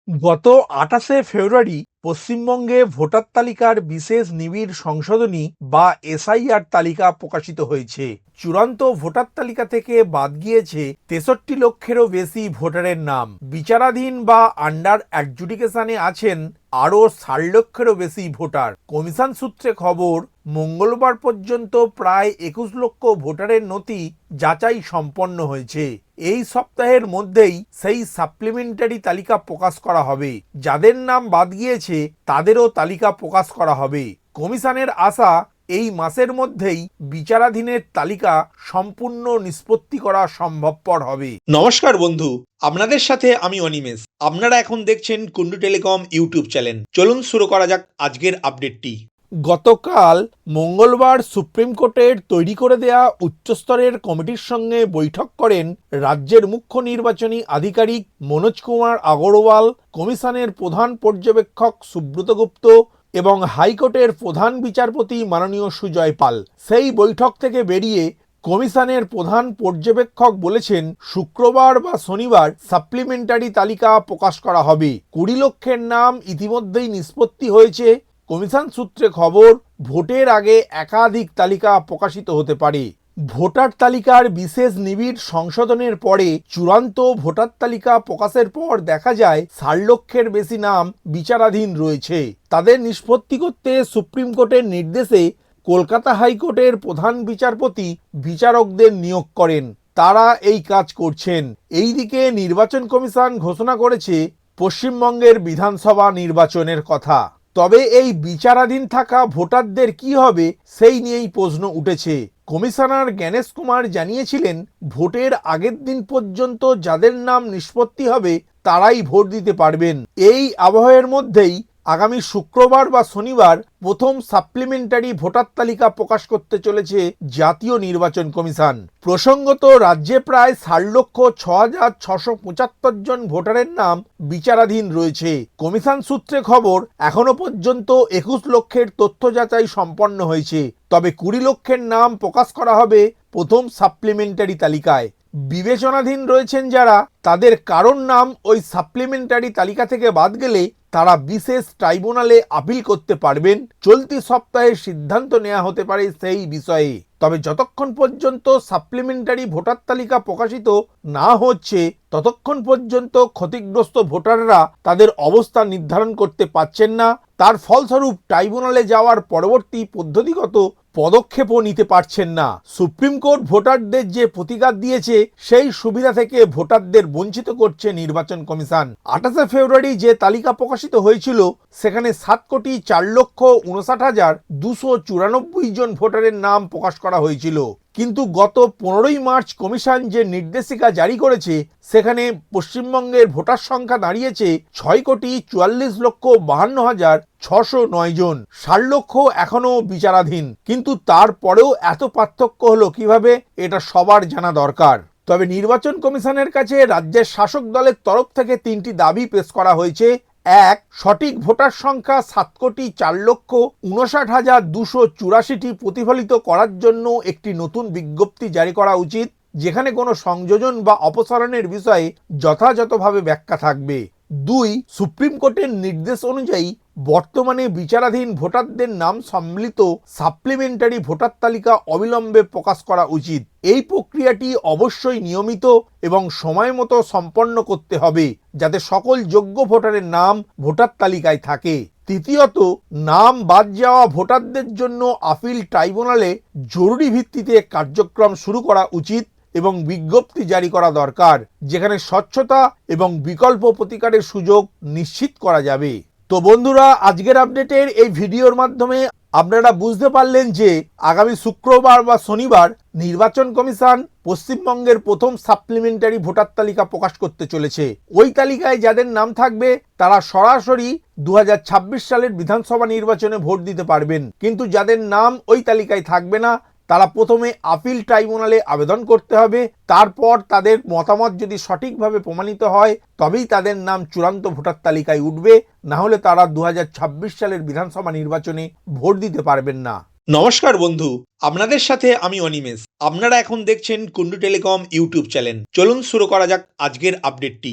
গত ২৮শে ফেব্রুয়ারি পশ্চিমবঙ্গে ভোটার তালিকার বিশেষ নিবিড় সংশোধনী বা এসআইআর তালিকা প্রকাশিত হয়েছে। চূড়ান্ত ভোটার তালিকা থেকে বাদ গিয়েছে ৬৩ লক্ষেরও বেশি ভোটারের নাম। বিচারাধীন বা আন্ডার অ্যাডজুডিকেশনে আছেন আরও ৬০ লক্ষেরও বেশি ভোটার। কমিশন সূত্রে খবর, মঙ্গলবার পর্যন্ত প্রায় ২১ লক্ষ ভোটারের নথি যাচাই সম্পন্ন হয়েছে। এই সপ্তাহের মধ্যেই সেই সাপ্লিমেন্টারি তালিকা প্রকাশ করা হবে। যাদের নাম বাদ গিয়েছে তাদেরও তালিকা প্রকাশ করা হবে। কমিশনের আশা, এই মাসের মধ্যেই বিচারাধীনের তালিকা সম্পূর্ণ নিষ্পত্তি করা সম্ভবপর হবে। নমস্কার বন্ধু, আপনাদের সাথে আমি অনিমেষ। আপনারা এখন দেখছেন কুন্ডু টেলিকম ইউটিউব চ্যানেল। চলুন শুরু করা যাক আজকের আপডেটটি। গতকাল মঙ্গলবার সুপ্রিম কোর্টের তৈরি করে দেয়া উচ্চস্তরের কমিটির সঙ্গে বৈঠক করেন রাজ্যের মুখ্য নির্বাচনী আধিকারিক মনোজ কুমার আগরওয়াল, কমিশনের প্রধান পর্যবেক্ষক সুব্রত গুপ্ত এবং হাইকোর্টের প্রধান বিচারপতি মাননীয় সুজয় পাল। সেই বৈঠক থেকে বেরিয়ে কমিশনের প্রধান পর্যবেক্ষক বলেছেন, শুক্রবার বা শনিবার সাপ্লিমেন্টারি তালিকা প্রকাশ করা হবে। ২০ লক্ষের নাম ইতিমধ্যেই নিষ্পত্তি হয়েছে। কমিশন সূত্রে খবর, ভোটের আগে একাধিক তালিকা প্রকাশিত হতে পারে। ভোটার তালিকার বিশেষ নিবিড় সংশোধনের পরে চূড়ান্ত ভোটার তালিকা প্রকাশের পর দেখা যায় ৬০ লক্ষের বেশি নাম বিচারাধীন রয়েছে। তাদের নিষ্পত্তি করতে সুপ্রিম কোর্টের নির্দেশে কলকাতা হাইকোর্টের প্রধান বিচারপতি বিচারকদের নিয়োগ করেন। তারা এই কাজ করছেন। এইদিকে নির্বাচন কমিশন ঘোষণা করেছে পশ্চিমবঙ্গের বিধানসভা নির্বাচনের কথা। তবে এই বিচারাধীন থাকা ভোটারদের কি হবে সেই নিয়েই প্রশ্ন উঠেছে। কমিশনার জ্ঞানেশ কুমার জানিয়েছিলেন, ভোটের আগের দিন পর্যন্ত যাদের নাম নিষ্পত্তি হবে তারাই ভোট দিতে পারবেন। এই আবহের মধ্যেই আগামী শুক্রবার বা শনিবার প্রথম সাপ্লিমেন্টারি ভোটার তালিকা প্রকাশ করতে চলেছে জাতীয় নির্বাচন কমিশন। প্রসঙ্গত, রাজ্যে প্রায় ৬,০৬,৬৭৫ জন ভোটারের নাম বিচারাধীন রয়েছে। কমিশন সূত্রে খবর, এখনো পর্যন্ত ২১ লক্ষের তথ্য যাচাই সম্পন্ন হয়েছে। তবে ২০ লক্ষের নাম প্রকাশ করা হবে প্রথম সাপ্লিমেন্টারি তালিকায়। বিবেচনাধীন রয়েছেন যারা, তাদের কারোর নাম ওই সাপ্লিমেন্টারি তালিকা থেকে বাদ গেলে তারা বিশেষ ট্রাইব্যুনালে আপিল করতে পারবেন। চলতি সপ্তাহে সিদ্ধান্ত নেওয়া হতে পারে সেই বিষয়ে। তবে যতক্ষণ পর্যন্ত সাপ্লিমেন্টারি ভোটার তালিকা প্রকাশিত না হচ্ছে ততক্ষণ পর্যন্ত ক্ষতিগ্রস্ত ভোটাররা তাদের অবস্থান নির্ধারণ করতে পারছেন না। তার ফলস্বরূপ ট্রাইব্যুনালে যাওয়ার পরবর্তী পদ্ধতিগত পদক্ষেপও নিতে পারছেন না। সুপ্রিম কোর্ট ভোটারদের যে প্রতিকার দিয়েছে সেই সুবিধা থেকে ভোটারদের বঞ্চিত করছে নির্বাচন কমিশন। ২৮শে ফেব্রুয়ারি যে তালিকা প্রকাশিত হয়েছিল সেখানে ৭,৪,৫৯,২৯৪ জন ভোটারের নাম প্রকাশ করা হয়েছিল। কিন্তু গত ১৫ই মার্চ কমিশন যে নির্দেশিকা জারি করেছে সেখানে পশ্চিমবঙ্গের ভোটার সংখ্যা দাঁড়িয়েছে ৬,৪৪,৫২,৬০৯ জন। ৬০ লক্ষ এখনো বিচারাধীন। কিন্তু তারপরেও এত পার্থক্য হলো কিভাবে, এটা সবার জানা দরকার। তবে নির্বাচন কমিশনের কাছে রাজ্যের শাসক দলের তরফ থেকে ৩টি দাবি পেশ করা হয়েছে। ১. সঠিক ভোটার সংখ্যা ৭,৪,৫৯,২৮৪টি প্রতিফলিত করার জন্য একটি নতুন বিজ্ঞপ্তি জারি করা উচিত, যেখানে কোনো সংযোজন বা অপসারণের বিষয়ে যথাযথভাবে ব্যাখ্যা থাকবে। ২. সুপ্রিম কোর্টের নির্দেশ অনুযায়ী বর্তমানে বিচারাধীন ভোটারদের নাম সম্মিলিত সাপ্লিমেন্টারি ভোটার তালিকা অবিলম্বে প্রকাশ করা উচিত। এই প্রক্রিয়াটি অবশ্যই নিয়মিত এবং সময় মতো সম্পন্ন করতে হবে, যাতে সকল যোগ্য ভোটারের নাম ভোটার তালিকায় থাকে। তৃতীয়ত, নাম বাদ যাওয়া ভোটারদের জন্য আপিল ট্রাইব্যুনালে জরুরি ভিত্তিতে কার্যক্রম শুরু করা উচিত এবং বিজ্ঞপ্তি জারি করা দরকার, যেখানে স্বচ্ছতা এবং বিকল্প প্রতিকারের সুযোগ নিশ্চিত করা যাবে। তো বন্ধুরা, আজকের আপডেটের এই ভিডিওর মাধ্যমে আপনারা বুঝতে পারলেন যে আগামী শুক্রবার বা শনিবার নির্বাচন কমিশন পশ্চিমবঙ্গের প্রথম সাপ্লিমেন্টারি ভোটার তালিকা প্রকাশ করতে চলেছে। ওই তালিকায় যাদের নাম থাকবে তারা সরাসরি ২০২৬ সালের বিধানসভা নির্বাচনে ভোট দিতে পারবেন। কিন্তু যাদের নাম ওই তালিকায় থাকবে না তারা প্রথমে আপিল ট্রাইব্যুনালে আবেদন করতে হবে। তারপর তাদের মতামত যদি সঠিকভাবে প্রমাণিত হয় তবেই তাদের নাম চূড়ান্ত ভোটার তালিকায় উঠবে, না হলে তারা ২০২৬ সালের বিধানসভা নির্বাচনে ভোট দিতে পারবেন না। নমস্কার বন্ধু, আপনাদের সাথে আমি অনিমেষ। আপনারা এখন দেখছেন কুন্ডু টেলিকম ইউটিউব চ্যানেল। চলুন শুরু করা যাক আজকের আপডেটটি।